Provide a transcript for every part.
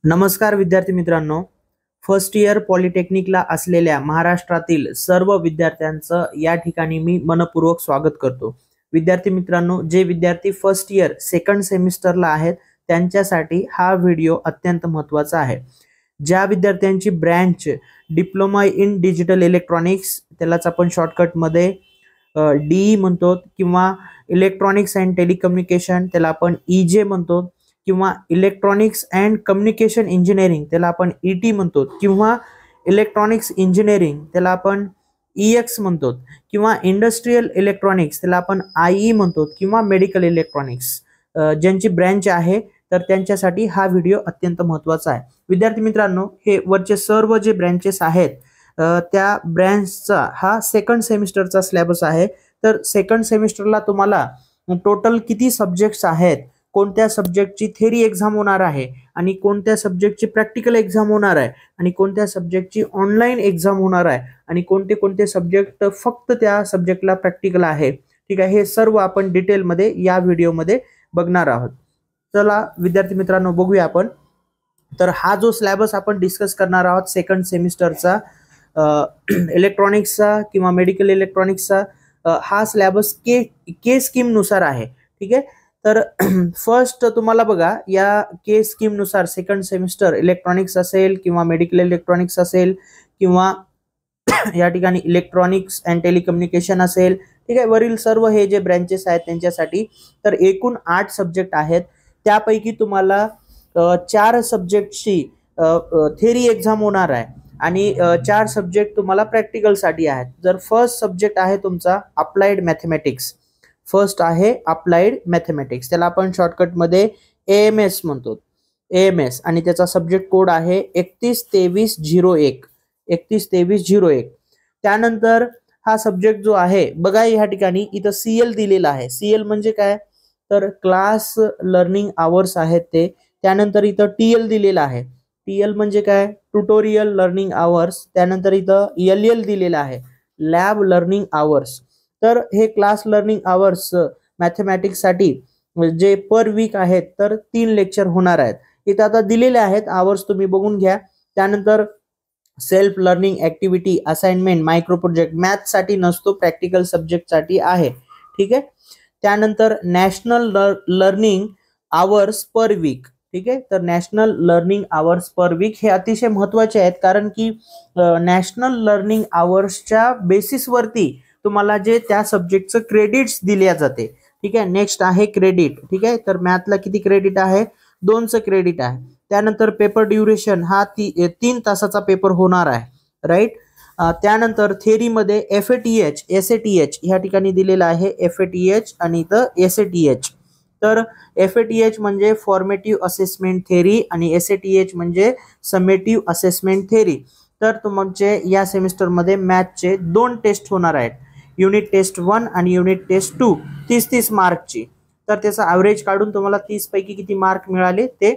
नमस्कार विद्यार्थी मित्रांनो, फर्स्ट इयर पॉलिटेक्निकला असलेल्या महाराष्ट्रातील सर्व विद्यार्थ्यांचं या ठिकाणी मी मनपूर्वक स्वागत करतो। विद्यार्थी मित्रांनो, जे विद्यार्थी फर्स्ट इयर सेकंड सेमिस्टरला आहेत त्यांच्यासाठी हा व्हिडिओ अत्यंत महत्त्वाचा आहे। ज्या विद्यार्थ्यांची branch diploma in digital electronics, त्यालाच आपण शॉर्टकट मध्ये डी म्हणतो, किंवा इलेक्ट्रॉनिक्स अँड टेलिकम्युनिकेशन त्याला आपण ईजे म्हणतो, किंवा इलेक्ट्रॉनिक्स अँड कम्युनिकेशन इंजिनिअरिंग त्याला आपण ईटी म्हणतो, किंवा इलेक्ट्रॉनिक्स इंजिनिअरिंग त्याला आपण ईएक्स म्हणतो, किंवा इंडस्ट्रियल इलेक्ट्रॉनिक्स त्याला आपण आयई म्हणतो, किंवा मेडिकल इलेक्ट्रॉनिक्स ज्यांची ब्रँच आहे तर त्यांच्यासाठी हा व्हिडिओ अत्यंत महत्त्वाचा आहे। विद्यार्थी मित्रांनो, हे वरचे सर्व जे ब्रँचेस आहेत त्या ब्रँचचा हा सेकंड सेमिस्टरचा सिलेबस आहे। तर सेकंड सेमिस्टरला तुम्हाला टोटल किती सब्जेक्ट्स आहेत, कोणत्या सब्जेक्टची थेरी एक्झाम होणार आहे, आणि कोणत्या सब्जेक्टची प्रॅक्टिकल एक्झाम होणार आहे, आणि कोणत्या सब्जेक्टची ऑनलाईन एक्झाम होणार आहे, आणि कोणते कोणते सब्जेक्ट फक्त त्या सब्जेक्टला प्रॅक्टिकल आहे, ठीक आहे, हे सर्व आपण डिटेलमध्ये या व्हिडिओमध्ये बघणार आहोत। चला विद्यार्थी मित्रांनो, बघूया आपण। तर हा जो सिलेबस आपण डिस्कस करणार आहोत सेकंड सेमिस्टरचा इलेक्ट्रॉनिक्सचा किंवा मेडिकल इलेक्ट्रॉनिक्सचा, हा सिलेबस के स्कीम नुसार आहे, ठीक आहे। तर फर्स्ट तुम्हाला बघा, या के स्कीम नुसार सेकंड सेमिस्टर इलेक्ट्रॉनिक्स असेल किंवा मेडिकल इलेक्ट्रॉनिक्स असेल किंवा या ठिकाणी इलेक्ट्रॉनिक्स अँड टेलिकम्युनिकेशन असेल, ठीक आहे, वरील सर्व हे जे ब्रँचेस आहेत त्यांच्यासाठी तर एकूण 8 सब्जेक्ट आहेत। त्यापैकी तुम्हाला 4 सब्जेक्टची थेरी एक्झाम होणार आहे आणि 4 सब्जेक्ट तुम्हाला प्रॅक्टिकल साठी आहेत। जर फर्स्ट सब्जेक्ट आहे तुमचा अप्लाइड मॅथमॅटिक्स, फर्स्ट आहे अप्लाइड मॅथमॅटिक्स, त्याला आपण शॉर्टकट मध्ये एएमएस म्हणतो, एएमएस, आणि त्याचा सब्जेक्ट कोड आहे 312301 312301। त्यानंतर हा सब्जेक्ट जो आहे बघा, या ठिकाणी इथं सीएल दिलेला आहे। सीएल म्हणजे काय, तर क्लास लर्निंग आवर्स आहेत ते। त्यानंतर इथं टीएल दिलेला आहे, टीएल म्हणजे काय, ट्युटोरियल लर्निंग आवर्स। त्यानंतर इथं एलएल दिलेला आहे, लॅब लर्निंग आवर्स। तर हे क्लास लर्निंग आवर्स मॅथमॅटिक्स साठी जे पर वीक आहेत तर 3 लेक्चर होणार आहेत। इथं आता दिलेले आहेत आवर्स, तुम्ही बघून घ्या। त्यानंतर self learning activity, assignment, micro project math साठी नसतो, प्रॅक्टिकल सब्जेक्ट साठी आहे, ठीक आहे। त्यानंतर national learning hours per weak, ठीक आहे। तर national learning hours per weak हे अतिशय महत्त्वाचे आहेत, कारण की नॅशनल लर्निंग आवर्सच्या बेसिसवरती तुम्हाला जे त्या सब्जेक्टचं क्रेडिट्स दिले जाते, ठीक आहे। नेक्स्ट आहे क्रेडिट, ठीक आहे। तर मॅथला किती क्रेडिट आहे, 2चं क्रेडिट आहे। त्यानंतर पेपर ड्युरेशन हा 3 तासाचा पेपर होणार आहे, राईट। त्यानंतर थेरीमध्ये एफएटीएच, एसएटीएच या ठिकाणी दिलेला आहे, एफएटीएच आणि इथं एसएटीएच। तर एफएटीएच म्हणजे फॉर्मेटिव्ह असेसमेंट थेरी आणि एसएटीएच म्हणजे समेटिव्ह असेसमेंट थेरी। तर तुमचे या सेमिस्टरमध्ये मॅथचे 2 टेस्ट होणार आहेत, युनिट टेस्ट 1 आणि युनिट टेस्ट 2, 30 मार्कची। तर त्याचा ॲव्हरेज काढून तुम्हाला 30 पैकी किती मार्क मिळाले ते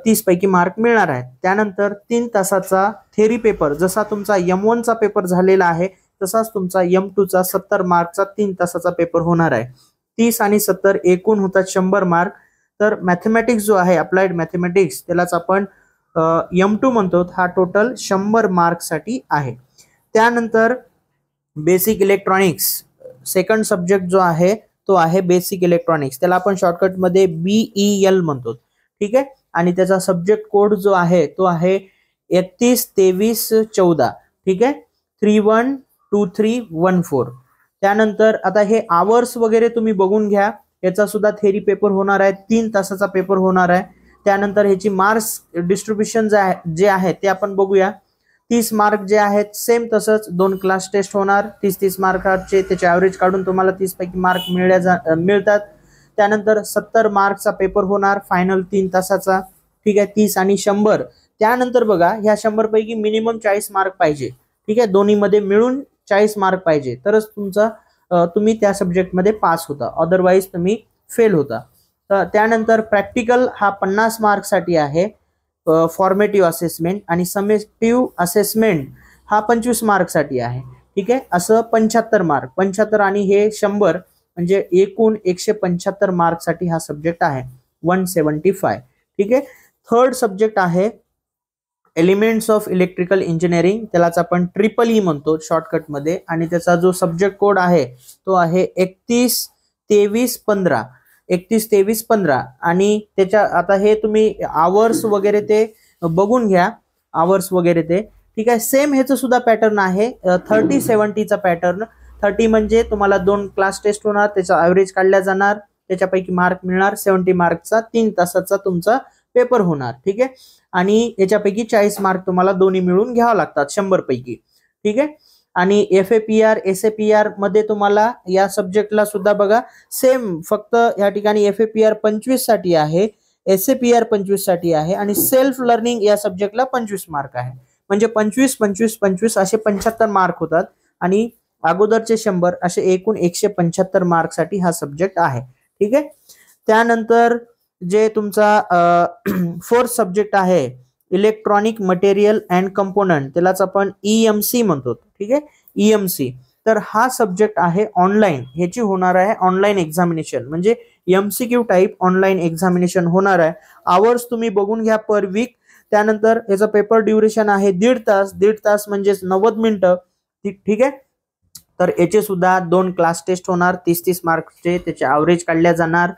30 पैकी मार्क मिळणार आहेत। त्यानंतर 3 तासाचा थेरी पेपर, जसा तुमचा M1 चा पेपर झालेला आहे तसाच तुमचा M2 चा 70 मार्कचा 3 तासाचा पेपर होणार आहे। 30 आणि 70 एकूण होतात 100 मार्क। तर मॅथमॅटिक्स जो आहे अप्लाइड मॅथमॅटिक्स त्यालाच आपण M2 म्हणतो, हा टोटल 100 मार्क साठी आहे। त्यानंतर बेसिक इलेक्ट्रॉनिक्स सेकंड सब्जेक्ट जो आहे तो आहे बेसिक इलेक्ट्रॉनिक्स, त्याला आपण शॉर्टकट मध्ये बीईएल म्हणतो, ठीक आहे। आणि त्याचा सब्जेक्ट कोड जो आहे तो आहे 312314, ठीक आहे, 312314। त्यानंतर आता हे आवर्स वगैरे तुम्ही बघून घ्या, याचा सुद्धा थेरी पेपर होणार आहे, 3 तासाचा पेपर होणार आहे। त्यानंतर ह्याची मार्क्स डिस्ट्रीब्युशन जे आहे ते आपण बघूया। 30 मार्क जे आहेत सेम तसंच 2 क्लास टेस्ट होणार, 30 मार्काचे, त्याचे ॲव्हरेज काढून तुम्हाला 30 पैकी मार्क मिळतात। त्यानंतर 70 मार्कचा पेपर होणार फायनल 3 तासाचा, ठीक आहे, 30 आणि 100। त्यानंतर बघा, ह्या 100 पैकी मिनिमम 40 मार्क पाहिजे, ठीक आहे, दोन्हीमध्ये मिळून 40 मार्क पाहिजे, तरच तुम्ही त्या सब्जेक्टमध्ये पास होता, अदरवाईज तुम्ही फेल होता। त्यानंतर प्रॅक्टिकल हा 50 मार्कसाठी आहे, फॉर्मेटिव्ह असेसमेंट, आणि समेटिव्ह असेसमेंट हा 25 मार्कसाठी आहे, ठीक आहे। असं 75 मार्क, 75 आणि हे 100 म्हणजे एकूण 175 मार्कसाठी हा सब्जेक्ट आहे, 175, ठीक आहे। थर्ड सब्जेक्ट आहे एलिमेंट्स ऑफ इलेक्ट्रिकल इंजिनिअरिंग, त्यालाच आपण ट्रिपल ई म्हणतो शॉर्टकट मध्ये, आणि त्याचा जो सब्जेक्ट कोड आहे तो आहे 31-23-15, 31-23-15. आणि त्याच्या आता हे तुम्ही आवर्स वगैरे ते बघून घ्या, आवर्स वगैरे ते ठीक आहे. सेम ह्याचं सुद्धा पॅटर्न आहे 30-70चा पॅटर्न. 30 म्हणजे तुम्हाला 2 क्लास टेस्ट होणार, त्याचा ऍव्हरेज काढल्या जाणार, त्याच्यापैकी मार्क मिळणार. 70 मार्कचा 3 तासाचा तुमचा पेपर होणार, ठीक आहे. आणि याच्यापैकी 40 मार्क तुम्हाला दोन्ही मिळून घ्यावं लागतात 100 पैकी, ठीक आहे. आणि FAPR SAPR मध्ये तुम्हाला या सब्जेक्टला सुद्धा बघा सेम, फक्त या ठिकाणी FAPR 25 साठी आहे, SAPR 25 साठी आहे, आणि सेल्फ लर्निंग या सब्जेक्टला 25 मार्क आहे. म्हणजे 25-25-25 असे 75 मार्क होतात, आणि अगोदरचे 100 असे एकूण 175 मार्क साठी हा सब्जेक्ट आहे, ठीक आहे. त्यानंतर जे तुमचा फोर्थ सब्जेक्ट आहे इलेक्ट्रॉनिक मटेरियल अँड कंपोनंट, त्यालाच आपण EMC म्हणतो, ठीक आहे, EMC. तर हा सब्जेक्ट आहे ऑनलाईन, ह्याची होणार आहे ऑनलाईन एक्झामिनेशन, म्हणजे MCQ टाईप ऑनलाईन एक्झामिनेशन होणार आहे. आवर्स तुम्ही बघून घ्या पर वीक. त्यानंतर याचा पेपर ड्युरेशन आहे 1.5 तास म्हणजे 90 मिनिटं, ठीक आहे. तर याचे सुद्धा 2 क्लास टेस्ट होणार 30-30 मार्कचे, त्याचे ॲव्हरेज काढल्या जाणार,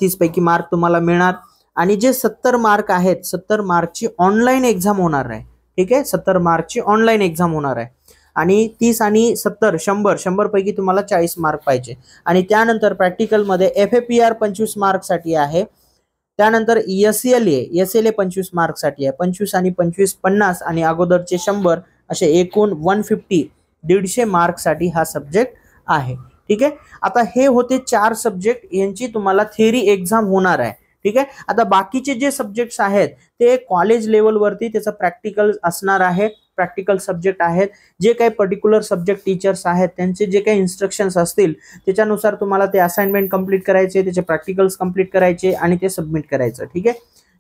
30 पैकी मार्क तुम्हाला मिळणार. आणि जे 70 मार्क आहेत, 70 मार्कची ऑनलाईन एक्झाम होणार आहे, ठीक आहे. 70 मार्कची ऑनलाईन एक्झाम होणार आहे. आणि 30 आणि 70 100 पैकी तुम्हाला 40 मार्क पाहिजे. आणि त्यानंतर प्रॅक्टिकलमध्ये FAPR 25 मार्कसाठी आहे. त्यानंतर SLA 25 मार्कसाठी आहे. 25 आणि 25 50, आणि अगोदरचे 100 असे एकूण 150 मार्कसाठी हा सब्जेक्ट आहे, ठीक आहे. आता हे होते 4 सब्जेक्ट, यांची तुम्हाला थिअरी एक्झाम होणार आहे, ठीक आहे. आता बाकीचे जे सब्जेक्ट्स आहेत ते कॉलेज लेवलवरती त्याचं प्रॅक्टिकल असणार आहे. प्रॅक्टिकल सब्जेक्ट आहेत, जे काही पर्टिक्युलर सब्जेक्ट टीचर्स आहेत त्यांचे जे काही इन्स्ट्रक्शन्स असतील त्याच्यानुसार तुम्हाला ते असाइनमेंट कंप्लीट करायचे, त्याचे प्रॅक्टिकल्स कंप्लीट करायचे आणि ते सबमिट करायचं, ठीक आहे.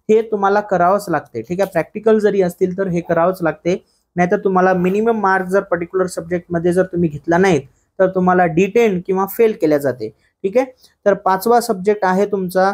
हे तुम्हाला करावंच लागते, ठीक आहे. प्रॅक्टिकल जरी असतील तर हे करावंच लागते, नाहीतर तुम्हाला मिनिमम मार्क जर पर्टिक्युलर सब्जेक्टमध्ये जर तुम्ही घेतला नाहीत तर तुम्हाला डिटेन किंवा फेल केल्या जाते, ठीक आहे. तर 5वा सब्जेक्ट आहे तुमचा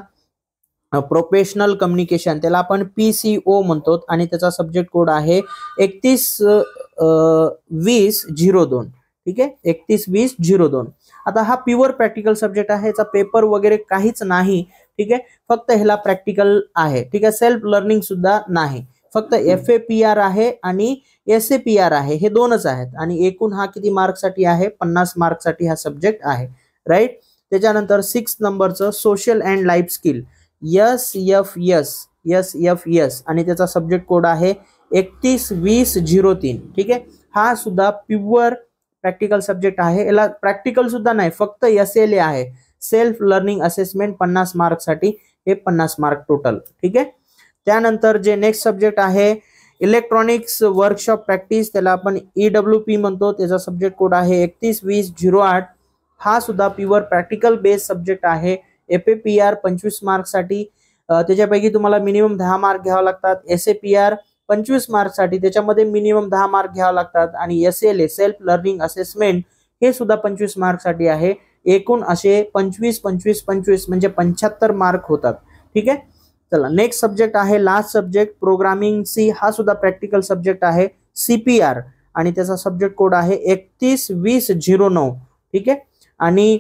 प्रोफेशनल कम्युनिकेशन, त्याला आपण PCO म्हणतो, आणि त्याचा सब्जेक्ट कोड आहे 31-20-02, ठीक आहे, 31-20-02. आता हा प्युअर प्रॅक्टिकल सब्जेक्ट आहे, याचा पेपर वगैरे काहीच नाही, ठीक आहे. फक्त ह्याला प्रॅक्टिकल आहे, ठीक आहे. सेल्फ लर्निंग सुद्धा नाही, फक्त FAPR आहे आणि SAPR आहे, हे 2च आहेत. आणि एकूण हा किती मार्कसाठी आहे? 50 मार्कसाठी हा सब्जेक्ट आहे, राईट. त्याच्यानंतर 6 नंबरचं social and life skill SFS, आणि त्याचा सब्जेक्ट कोड आहे 31-20-03, ठीक आहे. हा सुद्धा प्युअर प्रॅक्टिकल सब्जेक्ट आहे, याला प्रॅक्टिकल सुद्धा नाही, फक्त SLA आहे, सेल्फ लर्निंग असेसमेंट 50 मार्कसाठी, हे 50 मार्क टोटल, ठीक आहे. त्यानंतर जे नेक्स्ट सब्जेक्ट आहे इलेक्ट्रॉनिक्स वर्कशॉप प्रॅक्टिस, त्याला आपण EWP म्हणतो, त्याचा सब्जेक्ट कोड आहे 31-20-08. हा सुद्धा प्युअर प्रॅक्टिकल बेस्ड सब्जेक्ट आहे. FAPR 25 मार्कसाठी, त्याच्यापैकी तुम्हाला मिनिमम 10 मार्क घ्यावे लागतात. SAPR 25 मार्कसाठी, त्याच्यामध्ये मिनिमम 10 मार्क घ्यावे लागतात. आणि SLA सेल्फ लर्निंग असेसमेंट हे सुद्धा 25 मार्कसाठी आहे. एकूण असे 25-25-25 म्हणजे 75 मार्क होतात, ठीक आहे. चला नेक्स्ट सब्जेक्ट आहे लास्ट सब्जेक्ट प्रोग्रामिंग C, हा सुद्धा प्रॅक्टिकल सब्जेक्ट आहे CPR, आणि त्याचा सब्जेक्ट कोड आहे 31-20-09, ठीक आहे. आणि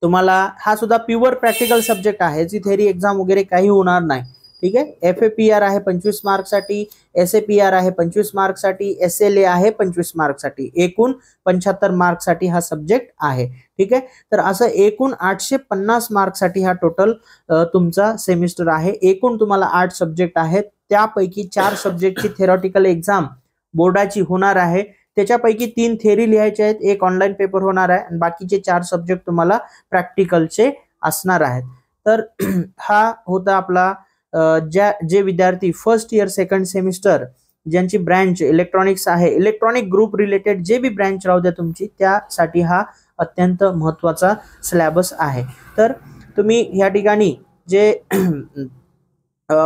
तुम्हाला हा सुद्धा प्युअर प्रॅक्टिकल सब्जेक्ट आहे, जी थेरी एक्झाम वगैरे काही होणार नाही, ठीक आहे. FAPR आहे 25 मार्कसाठी, SAPR आहे 25 मार्कसाठी, SLA आहे 25 मार्कसाठी, एकूण 75 मार्कसाठी हा सब्जेक्ट आहे, ठीक आहे. तर असं एकूण 850 मार्कसाठी हा टोटल तुमचा सेमिस्टर आहे. एकूण तुम्हाला 8 सब्जेक्ट आहेत, त्यापैकी 4 सब्जेक्टची थेरॉटिकल एक्झाम बोर्डाची होणार आहे. त्याच्यापैकी 3 थेरी लिहायचे आहेत, 1 ऑनलाईन पेपर होणार आहे, आणि बाकीचे 4 सब्जेक्ट तुम्हाला प्रॅक्टिकलचे असणार आहेत. तर हा होता आपला जे विद्यार्थी फर्स्ट इयर सेकंड सेमिस्टर ज्यांची ब्रँच इलेक्ट्रॉनिक्स आहे, इलेक्ट्रॉनिक ग्रुप रिलेटेड जे बी ब्रँच राहू द्या तुमची, त्यासाठी हा अत्यंत महत्त्वाचा सिलेबस आहे. तर तुम्ही या ठिकाणी जे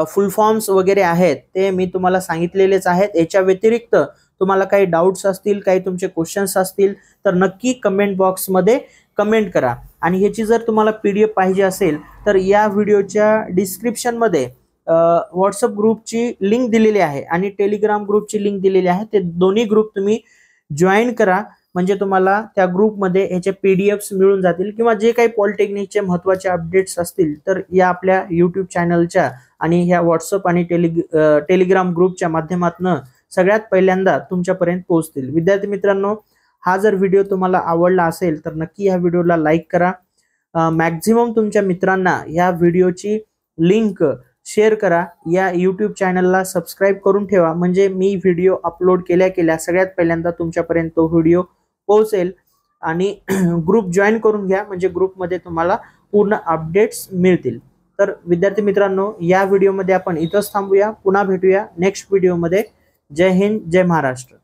फुल फॉर्म्स वगैरे आहेत ते मी तुम्हाला सांगितलेलेच आहेत. याच्या व्यतिरिक्त तुम्हाला काही डाऊट्स असतील, काही तुमचे क्वेश्चन्स असतील तर नक्की कमेंट बॉक्समध्ये कमेंट करा. आणि ह्याची जर तुम्हाला PDF पाहिजे असेल तर या व्हिडिओच्या डिस्क्रिप्शनमध्ये व्हॉट्सअप ग्रुपची लिंक दिलेली आहे आणि टेलिग्राम ग्रुपची लिंक दिलेली आहे. ते दोन्ही ग्रुप तुम्ही जॉईन करा, म्हणजे तुम्हाला त्या ग्रुपमध्ये ह्याचे पीडीएफ्स मिळून जातील किंवा जे काही पॉलिटेक्निकचे महत्त्वाचे अपडेट्स असतील तर या आपल्या यूट्यूब चॅनलच्या आणि ह्या व्हॉट्सअप आणि टेलिग्राम ग्रुपच्या माध्यमातून सगळ्यात पहिल्यांदा तुमच्यापर्यंत पोहोचतील. विद्यार्थी मित्रांनो, हा जर व्हिडिओ तुम्हाला आवडला असेल तर नक्की ह्या व्हिडिओला लाईक करा. मॅक्झिमम तुमच्या मित्रांना ह्या व्हिडिओची लिंक शेअर करा. या यूट्यूब चॅनलला सबस्क्राईब करून ठेवा, म्हणजे मी व्हिडिओ अपलोड केल्या सगळ्यात पहिल्यांदा तुमच्यापर्यंत तो व्हिडिओ पोहोचेल. आणि ग्रुप जॉईन करून घ्या, म्हणजे ग्रुपमध्ये तुम्हाला पूर्ण अपडेट्स मिळतील. तर विद्यार्थी मित्रांनो, या व्हिडिओमध्ये आपण इथंच थांबूया. पुन्हा भेटूया नेक्स्ट व्हिडिओमध्ये. जय हिंद, जय महाराष्ट्र.